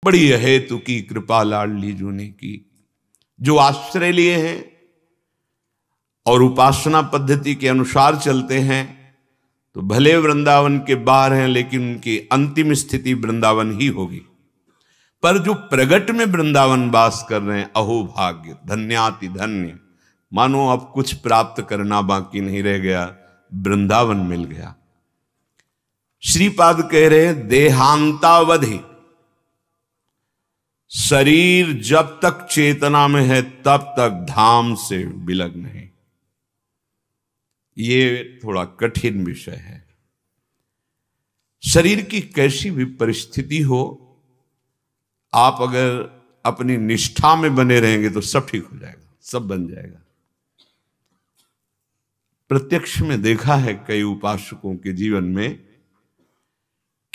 बड़ी अहेतु की कृपा लाडली जू ने की। जो आश्रय लिए हैं और उपासना पद्धति के अनुसार चलते हैं तो भले वृंदावन के बाहर हैं, लेकिन उनकी अंतिम स्थिति वृंदावन ही होगी। पर जो प्रगट में वृंदावन वास कर रहे हैं, अहो भाग्य, धन्याति धन्य, मानो अब कुछ प्राप्त करना बाकी नहीं रह गया, वृंदावन मिल गया। श्रीपाद कह रहे हैं देहांतावधि, शरीर जब तक चेतना में है तब तक धाम से विलग्न है। ये थोड़ा कठिन विषय है। शरीर की कैसी भी परिस्थिति हो, आप अगर अपनी निष्ठा में बने रहेंगे तो सब ठीक हो जाएगा, सब बन जाएगा। प्रत्यक्ष में देखा है कई उपासकों के जीवन में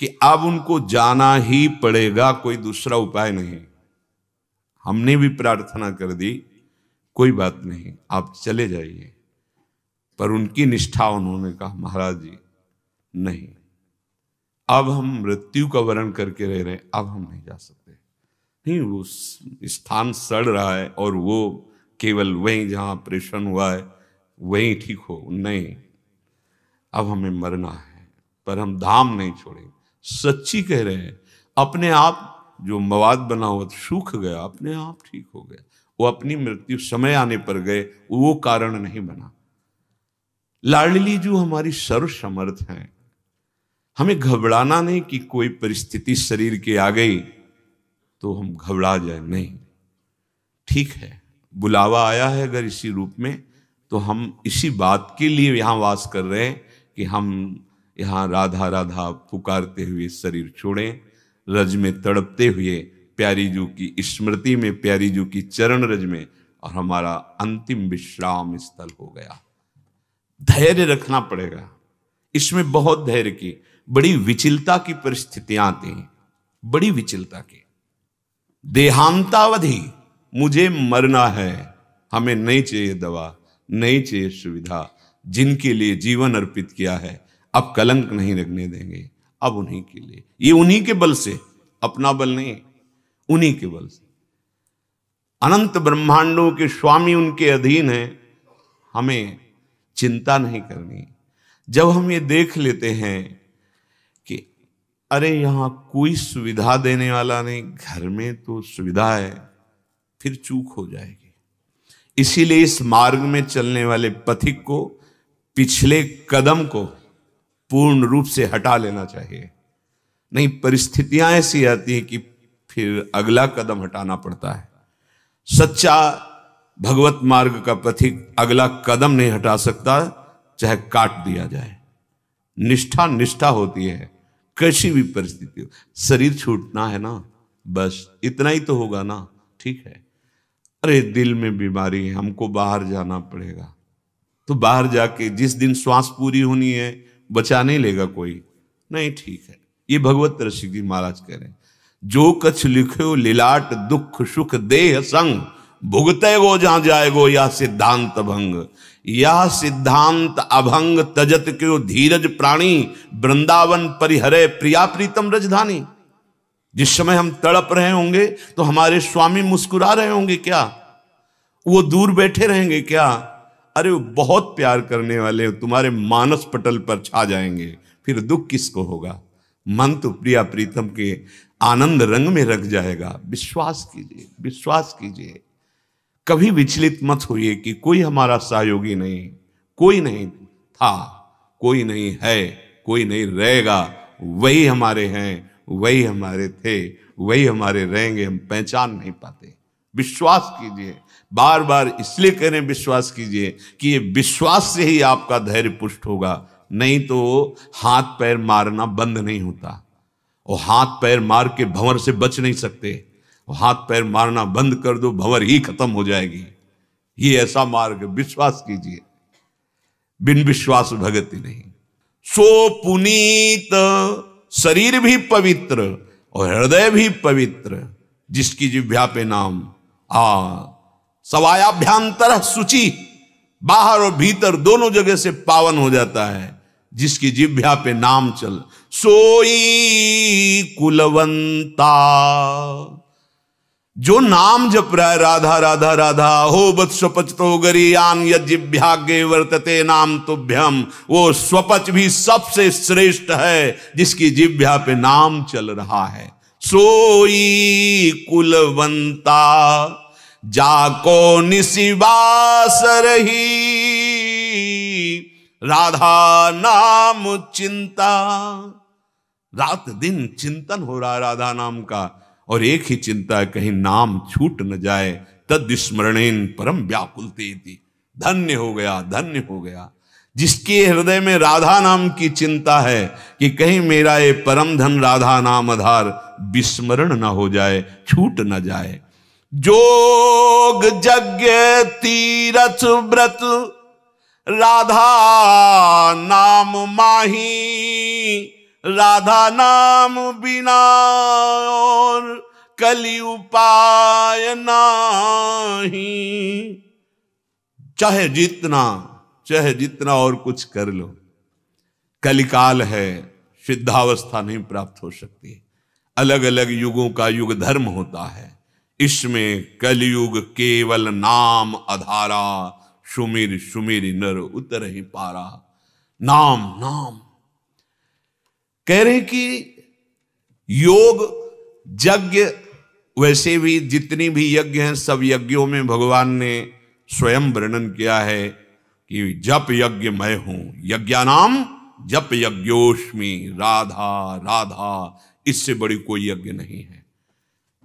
कि अब उनको जाना ही पड़ेगा, कोई दूसरा उपाय नहीं। हमने भी प्रार्थना कर दी, कोई बात नहीं, आप चले जाइए, पर उनकी निष्ठा उन्होंने कहा महाराज जी नहीं, अब हम मृत्यु का वरण करके रह रहे हैं, अब हम नहीं जा सकते। नहीं, वो स्थान सड़ रहा है और वो केवल वहीं जहां ऑपरेशन हुआ है वहीं ठीक हो, नहीं, अब हमें मरना है, पर हम धाम नहीं छोड़ेंगे। सच्ची कह रहे हैं, अपने आप जो मवाद बना हुआ सूख गया, अपने आप ठीक हो गया। वो अपनी मृत्यु समय आने पर गए, वो कारण नहीं बना। लाडली जो हमारी सर्व समर्थ हैं, हमें घबराना नहीं कि कोई परिस्थिति शरीर के आ गई तो हम घबरा जाए, नहीं, ठीक है, बुलावा आया है अगर इसी रूप में, तो हम इसी बात के लिए यहां वास कर रहे हैं कि हम यहां राधा राधा पुकारते हुए शरीर छोड़ें, रज में तड़पते हुए प्यारी जू की स्मृति में, प्यारी जू की चरण रज में, और हमारा अंतिम विश्राम स्थल हो गया। धैर्य रखना पड़ेगा, इसमें बहुत धैर्य की, बड़ी विचलता की परिस्थितियां आती हैं, बड़ी विचलता की। देहांतावधि, मुझे मरना है, हमें नहीं चाहिए दवा, नहीं चाहिए सुविधा, जिनके लिए जीवन अर्पित किया है अब कलंक नहीं लगने देंगे, अब उन्हीं के लिए, ये उन्हीं के बल से, अपना बल नहीं, उन्हीं के बल से। अनंत ब्रह्मांडों के स्वामी उनके अधीन हैं, हमें चिंता नहीं करनी। जब हम ये देख लेते हैं कि अरे यहां कोई सुविधा देने वाला नहीं, घर में तो सुविधा है, फिर चूक हो जाएगी। इसीलिए इस मार्ग में चलने वाले पथिक को पिछले कदम को पूर्ण रूप से हटा लेना चाहिए, नहीं परिस्थितियां ऐसी आती हैं कि फिर अगला कदम हटाना पड़ता है। सच्चा भगवत मार्ग का पथिक अगला कदम नहीं हटा सकता, चाहे काट दिया जाए। निष्ठा निष्ठा होती है, कैसी भी परिस्थिति हो। शरीर छूटना है ना, बस इतना ही तो होगा ना, ठीक है। अरे दिल में बीमारी है, हमको बाहर जाना पड़ेगा, तो बाहर जाके जिस दिन श्वास पूरी होनी है बचा नहीं लेगा कोई, नहीं, ठीक है। ये भगवत रसिक जी महाराज कह रहे हैं, जो कछ लिखो लीलाट दुख सुख देह संग, भुगते गो जहां जाएगो या सिद्धांत भंग, या सिद्धांत अभंग तजत क्यों धीरज प्राणी, वृंदावन परिहरे प्रिया प्रीतम रजधानी। जिस समय हम तड़प रहे होंगे तो हमारे स्वामी मुस्कुरा रहे होंगे क्या? वो दूर बैठे रहेंगे क्या? अरे वो बहुत प्यार करने वाले तुम्हारे मानस पटल पर छा जाएंगे, फिर दुख किसको होगा? मन तो प्रिया प्रीतम के आनंद रंग में रख जाएगा। विश्वास कीजिए, विश्वास कीजिए, कभी विचलित मत होइए कि कोई हमारा सहयोगी नहीं, कोई नहीं था, कोई नहीं है, कोई नहीं रहेगा। वही हमारे हैं, वही हमारे थे, वही हमारे रहेंगे, हम पहचान नहीं पाते। विश्वास कीजिए, बार बार इसलिए कह रहे हैं विश्वास कीजिए कि ये विश्वास से ही आपका धैर्य पुष्ट होगा, नहीं तो हाथ पैर मारना बंद नहीं होता। और हाथ पैर मार के भंवर से बच नहीं सकते, और हाथ पैर मारना बंद कर दो भंवर ही खत्म हो जाएगी। ये ऐसा मार्ग, विश्वास कीजिए, बिन विश्वास भगति नहीं। सो पुनीत, शरीर भी पवित्र और हृदय भी पवित्र, जिसकी जिह्वा पे नाम सवायाभ्यांतर शुचि, बाहर और भीतर दोनों जगह से पावन हो जाता है, जिसकी जिह्वा पे नाम चल। सोई कुलवंता, जो नाम जप रहा है राधा राधा राधा, हो बत स्वपचतो गरीयान यज्ञभाग्य वर्तते नाम तुभ्यम, वो स्वपच भी सबसे श्रेष्ठ है जिसकी जिह्वा पे नाम चल रहा है। सोई कुलवंता जाको निशिवास रही, राधा नाम चिंता। रात दिन चिंतन हो रहा है राधा नाम का, और एक ही चिंता है कहीं नाम छूट न जाए। तद स्मरणेन परम व्याकुलतेति, धन्य हो गया, धन्य हो गया जिसके हृदय में राधा नाम की चिंता है कि कहीं मेरा ये परम धन राधा नाम आधार विस्मरण न हो जाए, छूट न जाए। जोग यज्ञ तीरथ व्रत राधा नाम माही, राधा नाम बिना और कलि उपाय नाही। चाहे जितना और कुछ कर लो, कलिकाल है, सिद्धावस्था नहीं प्राप्त हो सकती। अलग अलग युगों का युग धर्म होता है, इसमें कलयुग केवल नाम आधारा, सुमिर सुमिर नर उतर ही पारा। नाम नाम कह रहे कि योग यज्ञ, वैसे भी जितनी भी यज्ञ हैं सब यज्ञों में भगवान ने स्वयं वर्णन किया है कि जप यज्ञ मैं हूं, यज्ञानाम जप यज्ञोष्मि, राधा राधा, इससे बड़ी कोई यज्ञ नहीं है।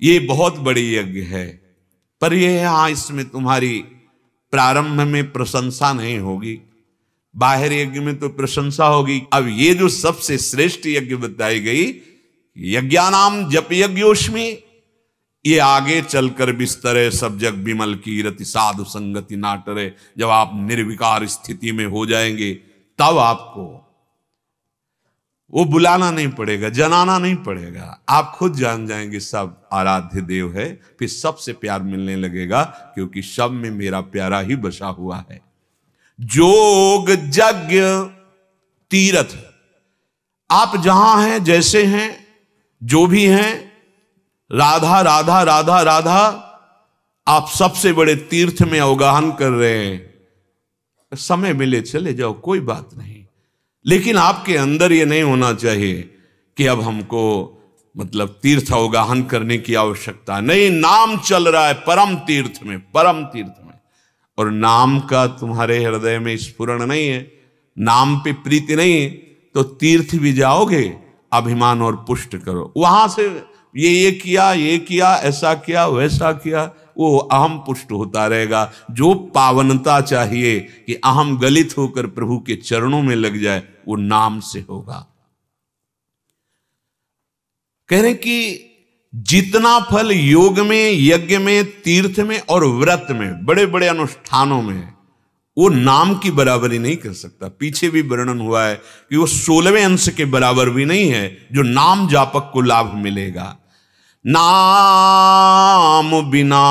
ये बहुत बड़ी यज्ञ है, पर यह हाँ इसमें तुम्हारी प्रारंभ में प्रशंसा नहीं होगी, बाहर यज्ञ में तो प्रशंसा होगी। अब ये जो सबसे श्रेष्ठ यज्ञ बताई गई, यज्ञानाम जप यज्ञोष्मि, ये आगे चलकर बिस्तरे सब जग विमल की रति साधु संगति नाटरे, जब आप निर्विकार स्थिति में हो जाएंगे तब आपको वो बुलाना नहीं पड़ेगा, जनाना नहीं पड़ेगा, आप खुद जान जाएंगे सब आराध्य देव है। फिर सबसे प्यार मिलने लगेगा, क्योंकि सब में मेरा प्यारा ही बसा हुआ है। जोग यज्ञ तीर्थ, आप जहां हैं, जैसे हैं, जो भी हैं, राधा राधा राधा राधा, आप सबसे बड़े तीर्थ में अवगाहन कर रहे हैं। समय मिले चले जाओ, कोई बात नहीं, लेकिन आपके अंदर ये नहीं होना चाहिए कि अब हमको मतलब तीर्थ अवगाहन करने की आवश्यकता नहीं। नाम चल रहा है परम तीर्थ में, परम तीर्थ में, और नाम का तुम्हारे हृदय में स्फुरण नहीं है, नाम पे प्रीति नहीं है, तो तीर्थ भी जाओगे अभिमान और पुष्ट करो, वहां से ये किया, ऐसा किया, वैसा किया, वो अहम पुष्ट होता रहेगा। जो पावनता चाहिए कि अहम गलित होकर प्रभु के चरणों में लग जाए, वो नाम से होगा। कह रहे कि जितना फल योग में, यज्ञ में, तीर्थ में और व्रत में, बड़े बड़े अनुष्ठानों में, वो नाम की बराबरी नहीं कर सकता। पीछे भी वर्णन हुआ है कि वो 16वें अंश के बराबर भी नहीं है जो नाम जापक को लाभ मिलेगा। नाम बिना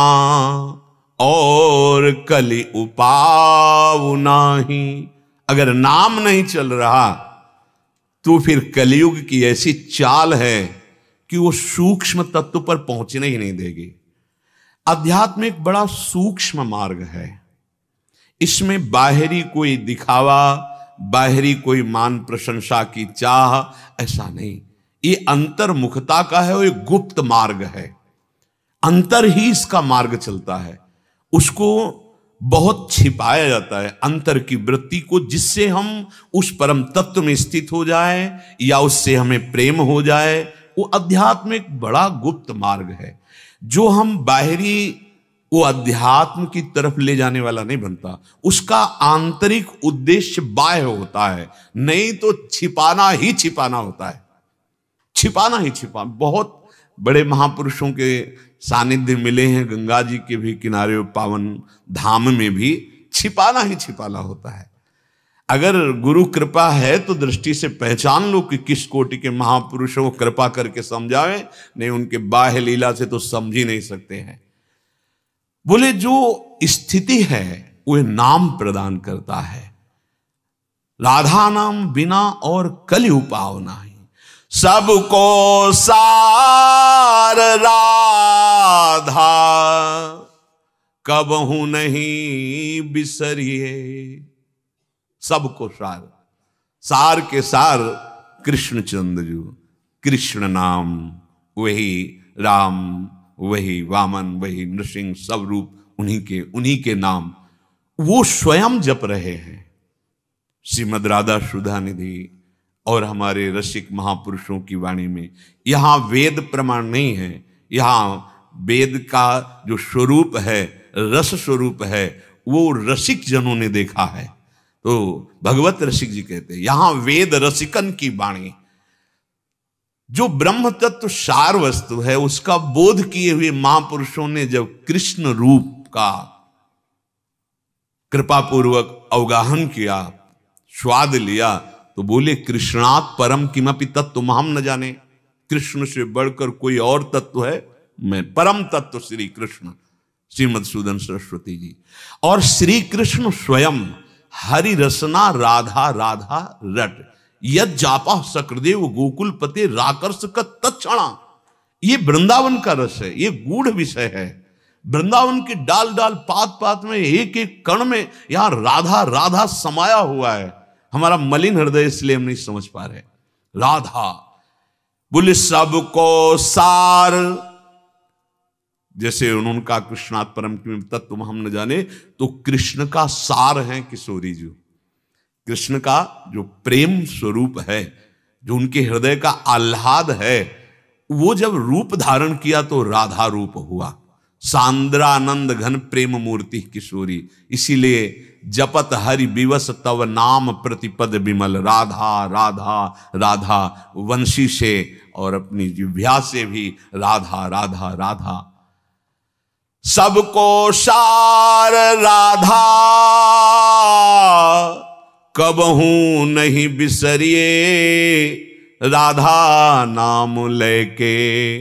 और कलि उपाव नाही, अगर नाम नहीं चल रहा तो फिर कलयुग की ऐसी चाल है कि वो सूक्ष्म तत्व पर पहुंचने ही नहीं देगी। अध्यात्म एक बड़ा सूक्ष्म मार्ग है, इसमें बाहरी कोई दिखावा, बाहरी कोई मान प्रशंसा की चाह, ऐसा नहीं। ये अंतर्मुखता का है, वो एक गुप्त मार्ग है, अंतर ही इसका मार्ग चलता है। उसको बहुत छिपाया जाता है, अंतर की वृत्ति को, जिससे हम उस परम तत्व में स्थित हो जाए या उससे हमें प्रेम हो जाए। वो अध्यात्म एक बड़ा गुप्त मार्ग है, जो हम बाहरी वो अध्यात्म की तरफ ले जाने वाला नहीं बनता। उसका आंतरिक उद्देश्य बाह्य होता है, नहीं तो छिपाना ही छिपाना होता है, छिपाना ही छिपाना। बहुत बड़े महापुरुषों के सानिध्य मिले हैं, गंगा जी के भी किनारे पावन धाम में भी छिपाना ही छिपाना होता है। अगर गुरु कृपा है तो दृष्टि से पहचान लो कि किस कोटि के महापुरुषों को कृपा करके समझावे, नहीं उनके बाह्य लीला से तो समझ ही नहीं सकते हैं। बोले जो स्थिति है वह नाम प्रदान करता है, राधा नाम बिना और कलि उपाव नाही, सबको सार राधा राधा कबहू नहीं बिसरिए। सबको सार, सार के सार कृष्णचंद्र जी, कृष्ण नाम, वही राम, वही वामन, वही नृसिंह, सब रूप उन्हीं के नाम वो स्वयं जप रहे हैं। श्रीमद् राधा सुधा निधि और हमारे रसिक महापुरुषों की वाणी में यहां वेद प्रमाण नहीं है, यहां वेद का जो स्वरूप है, रस स्वरूप है, वो रसिक जनों ने देखा है। तो भगवत रसिक जी कहते हैं यहां वेद रसिकन की वाणी, जो ब्रह्म तत्व सार वस्तु है उसका बोध किए हुए महापुरुषों ने जब कृष्ण रूप का कृपा पूर्वक अवगाहन किया, स्वाद लिया, तो बोले कृष्णात् परम किमपि तत्व हम न जाने। कृष्ण से बढ़कर कोई और तत्व है? मैं परम तत्व श्री कृष्ण, श्रीमद्सूदन सरस्वती जी। और श्री कृष्ण स्वयं हरि रसना राधा राधा रट, यद जापा सकृदेव गोकुल पते राकर्ष का तत्क्षणा। ये वृंदावन का रस है, ये गूढ़ विषय है। वृंदावन के डाल डाल पात पात में, एक एक कण में यहां राधा राधा समाया हुआ है। हमारा मलिन हृदय इसलिए हम नहीं समझ पा रहे। राधा बोले सबको सार, जैसे उनका कृष्णात् परम तत्व हम न जाने, तो कृष्ण का सार है किशोरी जी। कृष्ण का जो प्रेम स्वरूप है, जो उनके हृदय का आह्लाद है, वो जब रूप धारण किया तो राधा रूप हुआ। सांद्रानंद घन प्रेम मूर्ति किशोरी, इसीलिए जपत हरि विवश तव नाम प्रतिपद विमल। राधा राधा राधा वंशी से और अपनी जिह्वा से भी राधा राधा राधा। सबको सार राधा कबहू नहीं बिसरिए, राधा नाम लेके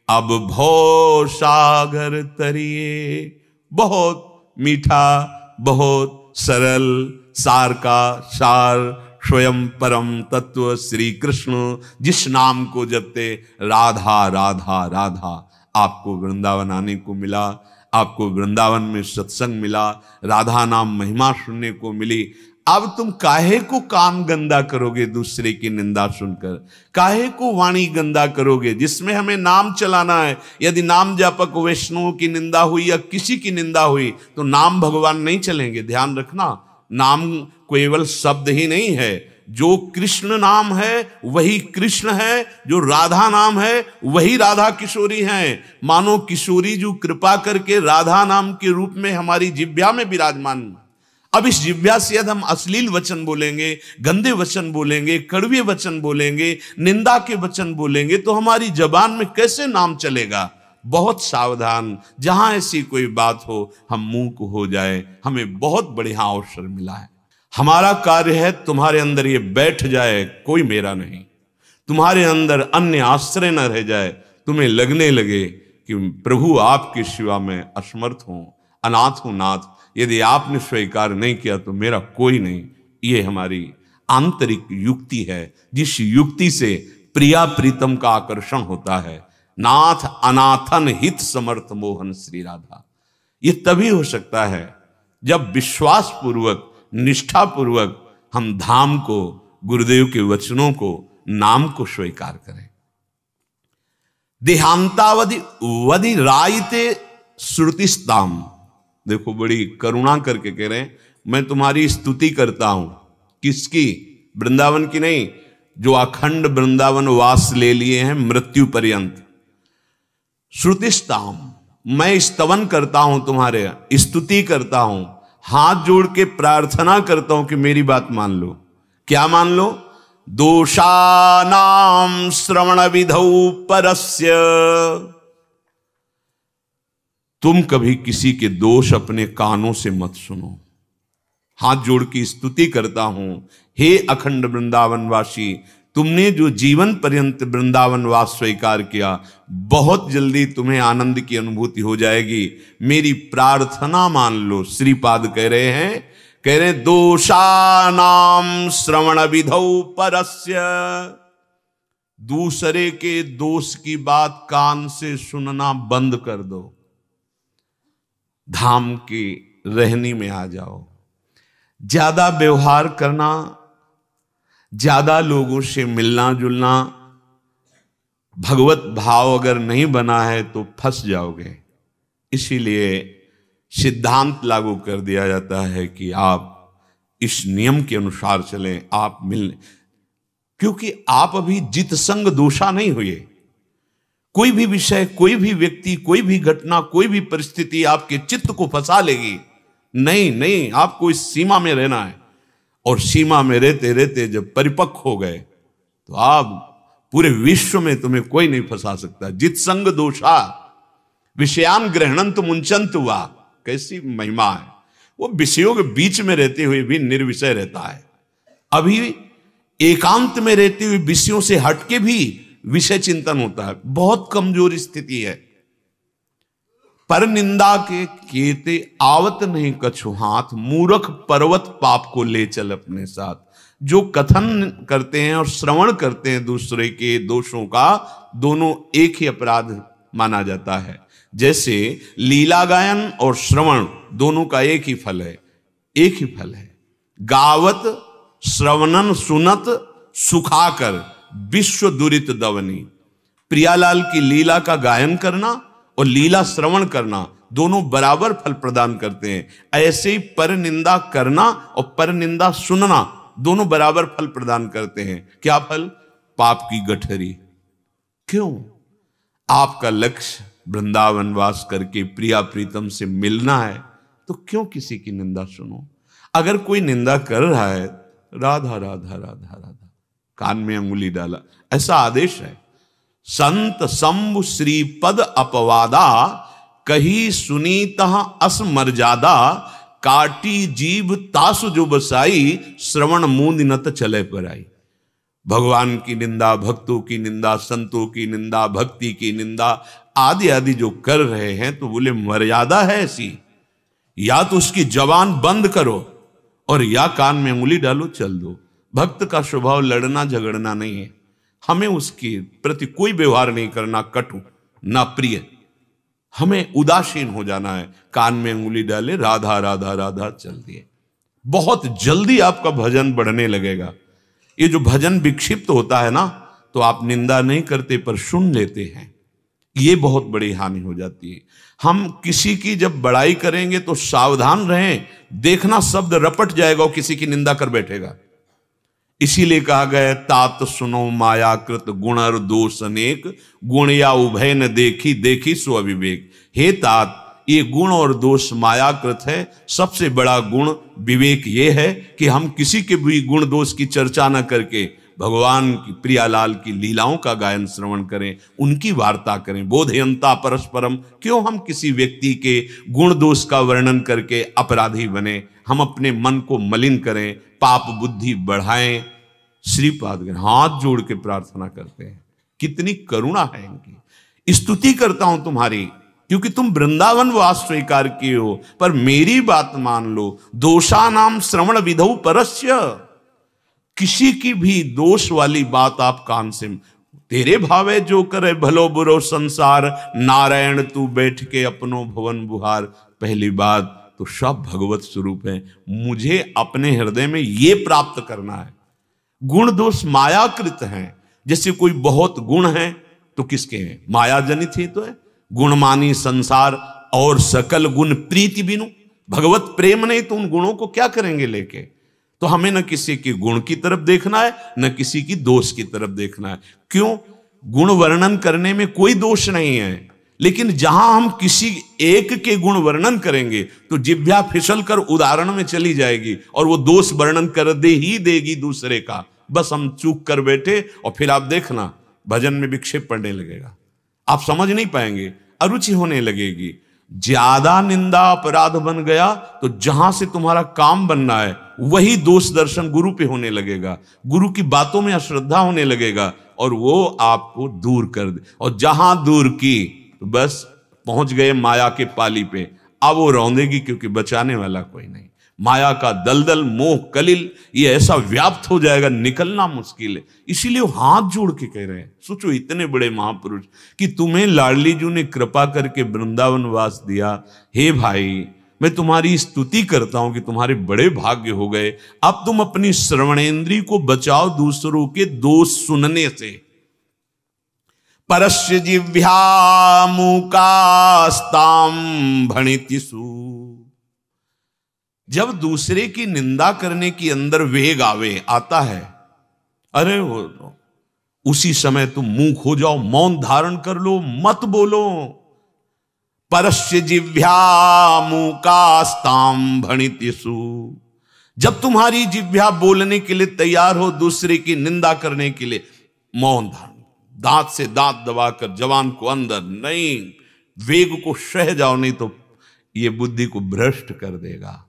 अब भव सागर तरिए। बहुत मीठा, बहुत सरल, सार का सार स्वयं परम तत्व श्री कृष्ण, जिस नाम को जपते राधा राधा राधा। आपको वृंदावन आने को मिला, आपको वृंदावन में सत्संग मिला, राधा नाम महिमा सुनने को मिली। अब तुम काहे को काम गंदा करोगे दूसरे की निंदा सुनकर? काहे को वाणी गंदा करोगे जिसमें हमें नाम चलाना है? यदि नाम जापक वैष्णवों की निंदा हुई या किसी की निंदा हुई तो नाम भगवान नहीं चलेंगे। ध्यान रखना, नाम केवल शब्द ही नहीं है। जो कृष्ण नाम है वही कृष्ण है, जो राधा नाम है वही राधा किशोरी हैं। मानो किशोरी जो कृपा करके राधा नाम के रूप में हमारी जिह्वा में विराजमान। अब इस जिह्वा से यदि हम अश्लील वचन बोलेंगे, गंदे वचन बोलेंगे, कड़वे वचन बोलेंगे, निंदा के वचन बोलेंगे, तो हमारी जबान में कैसे नाम चलेगा? बहुत सावधान, जहां ऐसी कोई बात हो हम मूक हो जाए। हमें बहुत बढ़िया अवसर मिला है। हमारा कार्य है तुम्हारे अंदर ये बैठ जाए, कोई मेरा नहीं। तुम्हारे अंदर अन्य आश्रय न रह जाए, तुम्हें लगने लगे कि प्रभु आपके सिवा में असमर्थ हूं, अनाथ हूं, नाथ। यदि आपने स्वीकार नहीं किया तो मेरा कोई नहीं। ये हमारी आंतरिक युक्ति है, जिस युक्ति से प्रिया प्रीतम का आकर्षण होता है। नाथ अनाथन हित समर्थ मोहन श्री राधा। ये तभी हो सकता है जब विश्वास पूर्वक, निष्ठा पूर्वक हम धाम को, गुरुदेव के वचनों को, नाम को स्वीकार करें। देहांतावधि वधि रायते श्रुतिस्ताम। देखो बड़ी करुणा करके कह रहे हैं, मैं तुम्हारी स्तुति करता हूं। किसकी? वृंदावन की नहीं, जो अखंड वृंदावन वास ले लिए हैं मृत्यु पर्यंत। श्रुतिस्ताम, मैं स्तवन करता हूं, तुम्हारे स्तुति करता हूं, हाथ जोड़ के प्रार्थना करता हूं कि मेरी बात मान लो। क्या मान लो? दोषानाम श्रवण विधौ परस्य। तुम कभी किसी के दोष अपने कानों से मत सुनो। हाथ जोड़ की स्तुति करता हूं, हे अखंड वृंदावनवासी, तुमने जो जीवन पर्यंत वृंदावनवास स्वीकार किया, बहुत जल्दी तुम्हें आनंद की अनुभूति हो जाएगी। मेरी प्रार्थना मान लो। श्रीपाद कह रहे हैं दोषानाम श्रवण विधौ परस्य। दूसरे के दोष की बात कान से सुनना बंद कर दो। धाम की रहनी में आ जाओ। ज्यादा व्यवहार करना, ज्यादा लोगों से मिलना जुलना, भगवत भाव अगर नहीं बना है तो फंस जाओगे। इसीलिए सिद्धांत लागू कर दिया जाता है कि आप इस नियम के अनुसार चलें, आप मिलने, क्योंकि आप अभी जित संग दोषा नहीं हुए। कोई भी विषय, कोई भी व्यक्ति, कोई भी घटना, कोई भी परिस्थिति आपके चित्त को फंसा लेगी। नहीं नहीं, आपको इस सीमा में रहना है। और सीमा में रहते रहते जब परिपक्व हो गए तो आप पूरे विश्व में तुम्हें कोई नहीं फंसा सकता। जित संग दोषा विषयान ग्रहणंत मुंचंत हुआ, कैसी महिमा है। वो विषयों के बीच में रहते हुए भी निर्विषय रहता है। अभी एकांत में रहते हुए विषयों से हटके भी विषय चिंतन होता है। बहुत कमजोर स्थिति है। पर निंदा के केते आवत नहीं कछु हाथ, मूर्ख पर्वत पाप को ले चल अपने साथ। जो कथन करते हैं और श्रवण करते हैं दूसरे के दोषों का, दोनों एक ही अपराध माना जाता है। जैसे लीला गायन और श्रवण दोनों का एक ही फल है, एक ही फल है। गावत श्रवणन सुनत सुखाकर विश्व दुरित दवनी। प्रियालाल की लीला का गायन करना और लीला श्रवण करना दोनों बराबर फल प्रदान करते हैं। ऐसे ही पर निंदा करना और पर निंदा सुनना दोनों बराबर फल प्रदान करते हैं। क्या फल? पाप की गठरी। क्यों? आपका लक्ष्य वृंदावन वास करके प्रिया प्रीतम से मिलना है, तो क्यों किसी की निंदा सुनो? अगर कोई निंदा कर रहा है, राधा राधा राधा राधा, कान में अंगुली डाला, ऐसा आदेश है। संत शंभु श्रीपद अपवादा, कही सुनीतः असमर्यादा, काटी जीव तासु जो बसाई, श्रवण मूंद नत चले पर आई। भगवान की निंदा, भक्तों की निंदा, संतों की निंदा, भक्ति की निंदा आदि आदि जो कर रहे हैं, तो बोले मर्यादा है ऐसी, या तो उसकी जबान बंद करो और या कान में उंगली डालो, चल दो। भक्त का स्वभाव लड़ना झगड़ना नहीं है। हमें उसके प्रति कोई व्यवहार नहीं करना कटु ना प्रिय, हमें उदासीन हो जाना है। कान में उंगली डाले, राधा राधा राधा चल दिए। बहुत जल्दी आपका भजन बढ़ने लगेगा। ये जो भजन विक्षिप्त होता है ना, तो आप निंदा नहीं करते पर सुन लेते हैं, ये बहुत बड़ी हानि हो जाती है। हम किसी की जब बड़ाई करेंगे तो सावधान रहें, देखना शब्द रपट जाएगा और किसी की निंदा कर बैठेगा। इसीलिए कहा गया, तात सुनो मायाकृत गुण और दोष अनेक, गुण या उभय न देखी, देखी सो अविवेक। हे तात, ये गुण और दोष मायाकृत है। सबसे बड़ा गुण विवेक ये है कि हम किसी के भी गुण दोष की चर्चा न करके भगवान की प्रियालाल की लीलाओं का गायन श्रवण करें, उनकी वार्ता करें। बोधयंता परस्परम, क्यों हम किसी व्यक्ति के गुण दोष का वर्णन करके अपराधी बने? हम अपने मन को मलिन करें, पाप बुद्धि बढ़ाएं। श्रीपाद हाथ जोड़ के प्रार्थना करते हैं, कितनी करुणा है इनकी। स्तुति करता हूं तुम्हारी, क्योंकि तुम वृंदावन वास स्वीकार किए हो, पर मेरी बात मान लो। दोषा नाम श्रवण विधौ परस्य, किसी की भी दोष वाली बात आप कान से, तेरे भावे जो करे भलो बुरो संसार, नारायण तू बैठ के अपनो भवन बुहार। पहली बात तो सब भगवत स्वरूप है, मुझे अपने हृदय में ये प्राप्त करना है। गुण दोष मायाकृत हैं। जैसे कोई बहुत गुण है तो किसके हैं? माया जनित ही तो है। गुणमानी संसार और सकल गुण प्रीति बिनु, भगवत प्रेम नहीं तो उन गुणों को क्या करेंगे लेके? तो हमें न किसी के गुण की तरफ देखना है, न किसी की दोष की तरफ देखना है। क्यों? गुण वर्णन करने में कोई दोष नहीं है, लेकिन जहां हम किसी एक के गुण वर्णन करेंगे तो जिह्वा फिसल कर उदाहरण में चली जाएगी और वो दोष वर्णन कर दे ही देगी दूसरे का। बस हम चूक कर बैठे और फिर आप देखना भजन में विक्षेप पड़ने लगेगा, आप समझ नहीं पाएंगे, अरुचि होने लगेगी। ज्यादा निंदा अपराध बन गया तो जहां से तुम्हारा काम बनना है वही दोष दर्शन गुरु पे होने लगेगा, गुरु की बातों में अश्रद्धा होने लगेगा और वो आपको दूर कर दे। और जहां दूर की तो बस पहुंच गए माया के पाली पे। अब वो रौंदेगी क्योंकि बचाने वाला कोई नहीं। माया का दलदल, मोह कलिल, ये ऐसा व्याप्त हो जाएगा, निकलना मुश्किल है। इसीलिए वो हाथ जोड़ के कह रहे हैं। सोचो, इतने बड़े महापुरुष कि तुम्हें लाडली जी ने कृपा करके वृंदावन वास दिया। हे भाई, मैं तुम्हारी स्तुति करता हूं कि तुम्हारे बड़े भाग्य हो गए। अब तुम अपनी श्रवणेन्द्रिय को बचाओ दूसरों के दोष सुनने से। परस्य जिह्वा मूकास्ताम भणितिषु। जब दूसरे की निंदा करने की अंदर वेग आता है, अरे वो उसी समय तुम मूक हो जाओ, मौन धारण कर लो, मत बोलो। परस्य जिह्वा मूकास्ताम भणितिषु। जब तुम्हारी जिह्वा बोलने के लिए तैयार हो, दूसरे की निंदा करने के लिए, मौन धारण, दांत से दांत दबाकर जवान को अंदर नहीं, वेग को सह जाओ, नहीं तो ये बुद्धि को भ्रष्ट कर देगा।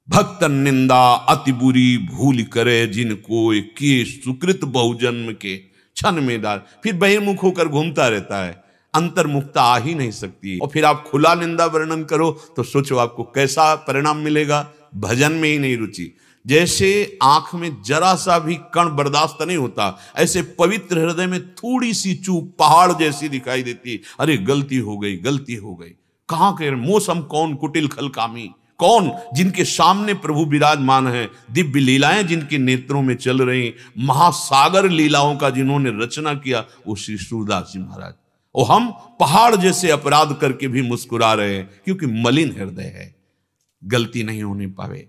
भक्त निंदा अति बुरी भूल करे, जिनको के सुकृत बहुजन्म के क्षण में डाल। फिर बहिर्मुख होकर घूमता रहता है, अंतर्मुखता आ ही नहीं सकती। और फिर आप खुला निंदा वर्णन करो तो सोचो आपको कैसा परिणाम मिलेगा। भजन में ही नहीं रुचि। जैसे आंख में जरा सा भी कण बर्दाश्त नहीं होता, ऐसे पवित्र हृदय में थोड़ी सी चूक पहाड़ जैसी दिखाई देती। अरे गलती हो गई, गलती हो गई। कहां के मौसम कौन, कुटिल खल कामी कौन, जिनके सामने प्रभु विराजमान है, दिव्य लीलाएं जिनके नेत्रों में चल रही, महासागर लीलाओं का जिन्होंने रचना किया, वो श्री सूरदास जी महाराज। और हम पहाड़ जैसे अपराध करके भी मुस्कुरा रहे हैं, क्योंकि मलिन हृदय है, गलती नहीं होने पावे।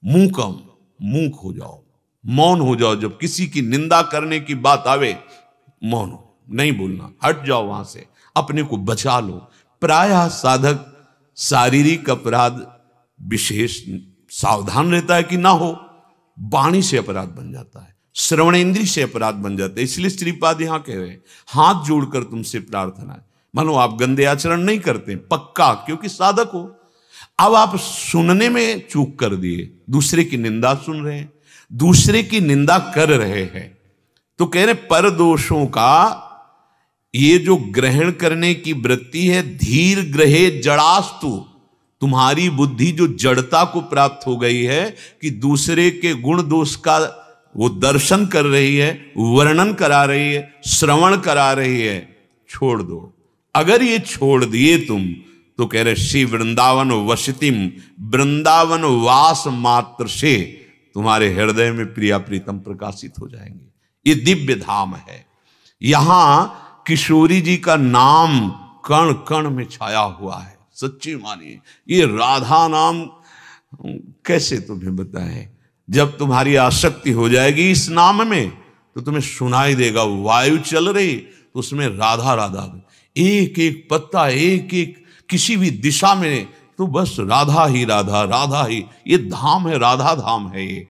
मूकम, मूक हो जाओ, मौन हो जाओ। जब किसी की निंदा करने की बात आवे, मौन हो, नहीं बोलना, हट जाओ वहां से, अपने को बचा लो। प्रायः साधक शारीरिक अपराध विशेष सावधान रहता है कि ना हो, वाणी से अपराध बन जाता है, श्रवणेन्द्रिय से अपराध बन जाता है। इसलिए श्रीपाद यहां कह रहे हैं, हाथ जोड़कर तुमसे प्रार्थना है। मानो आप गंदे आचरण नहीं करते पक्का, क्योंकि साधक हो। अब आप सुनने में चूक कर दिए, दूसरे की निंदा सुन रहे हैं, दूसरे की निंदा कर रहे हैं, तो कह रहे पर दोषों का ये जो ग्रहण करने की वृत्ति है, धीर ग्रहे जड़ास्तु। तुम्हारी बुद्धि जो जड़ता को प्राप्त हो गई है कि दूसरे के गुण दोष का वो दर्शन कर रही है, वर्णन करा रही है, श्रवण करा रही है, छोड़ दो। अगर ये छोड़ दिए तुम, तो कह रहे श्री वृंदावन वसतिम, वृंदावन वास मात्र से तुम्हारे हृदय में प्रिया प्रीतम प्रकाशित हो जाएंगे। ये दिव्य धाम है। यहां किशोरी जी का नाम कण कण में छाया हुआ है। सच्ची मानिए, ये राधा नाम कैसे तुम्हें बताएं। जब तुम्हारी आसक्ति हो जाएगी इस नाम में, तो तुम्हें सुनाई देगा, वायु चल रही तो उसमें राधा राधा, एक एक पत्ता, एक एक किसी भी दिशा में, तो बस राधा ही राधा, राधा ही। ये धाम है, राधा धाम है ये।